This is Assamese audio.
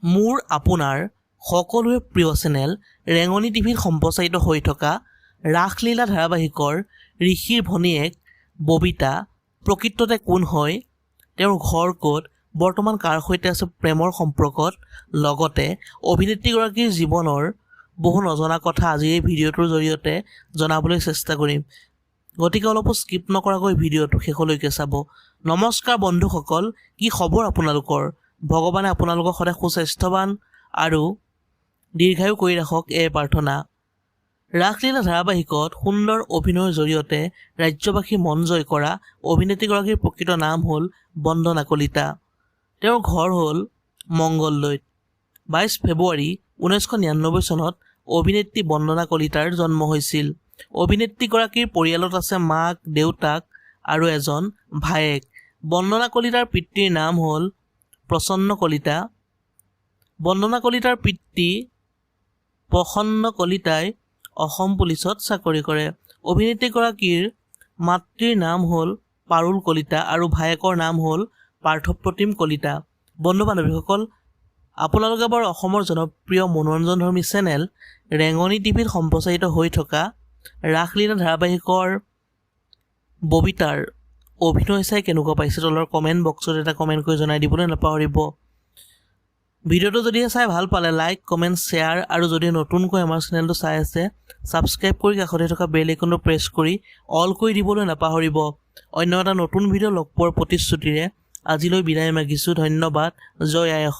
মোৰ আপোনাৰ সকলোৰে প্ৰিয় চেনেল ৰেঙনি টিভিত সম্প্ৰচাৰিত হৈ থকা ৰাসলীলা ধাৰাবাহিকৰ ঋষিৰ ভনীয়েক ববিতা প্ৰকৃততে কোন হয়, তেওঁৰ ঘৰ ক'ত, বৰ্তমান কাৰ সৈতে আছে প্ৰেমৰ সম্পৰ্কত, লগতে অভিনেত্ৰীগৰাকীৰ জীৱনৰ বহু নজনা কথা আজিৰ এই ভিডিঅ'টোৰ জৰিয়তে জনাবলৈ চেষ্টা কৰিম। গতিকে অলপো স্কিপ নকৰাকৈ ভিডিঅ'টো শেষলৈকে চাব। নমস্কাৰ বন্ধুসকল, কি খবৰ আপোনালোকৰ? ভগৱানে আপোনালোকক সদায় সুস্বাস্থ্যৱান আৰু দীৰ্ঘায়ু কৰি ৰাখক, এয়ে প্ৰাৰ্থনা। ৰাসলীলা ধাৰাবাহিকত সুন্দৰ অভিনয়ৰ জৰিয়তে ৰাজ্যবাসী মন জয় কৰা অভিনেত্ৰীগৰাকীৰ প্ৰকৃত নাম হ'ল বন্দনা কলিতা। তেওঁৰ ঘৰ হ'ল মংগলদৈত। 22 ফেব্ৰুৱাৰী 1999 চনত অভিনেত্ৰী বন্দনা কলিতাৰ জন্ম হৈছিল। অভিনেত্ৰীগৰাকীৰ পৰিয়ালত আছে মাক, দেউতাক আৰু এজন ভায়েক। বন্দনা কলিতাৰ পিতৃৰ নাম হ'ল প্ৰসন্ন কলিতা। বন্দনা কলিতাৰ পিতৃ প্ৰসন্ন কলিতাই অসম পুলিচত চাকৰি কৰে। অভিনেত্ৰীগৰাকীৰ মাতৃৰ নাম হ'ল পাৰুল কলিতা আৰু ভায়েকৰ নাম হ'ল পাৰ্থপ্ৰতিম কলিতা। বন্ধু বান্ধৱীসকল, আপোনালোকে বাৰু অসমৰ জনপ্ৰিয় মনোৰঞ্জনধৰ্মী চেনেল ৰেঙনি টিভিত সম্প্ৰচাৰিত হৈ থকা ৰাসলীলা ধাৰাবাহিকৰ ববিতাৰ অভিনয় চাই কেনেকুৱা পাইছে তলৰ কমেণ্ট বক্সত এটা কমেণ্ট কৰি জনাই দিবলৈ নাপাহৰিব। ভিডিঅ'টো যদিহে চাই ভাল পালে লাইক, কমেণ্ট, শ্বেয়াৰ আৰু যদি নতুনকৈ আমাৰ চেনেলটো চাই আছে ছাবস্ক্ৰাইব কৰি কাষতে থকা বেল আইকনটো প্ৰেছ কৰি অল কৰি দিবলৈ নাপাহৰিব। অন্য এটা নতুন ভিডিঅ' লগ পোৱাৰ প্ৰতিশ্ৰুতিৰে আজিলৈ বিদায় মাগিছোঁ। ধন্যবাদ। জয় আই অসম।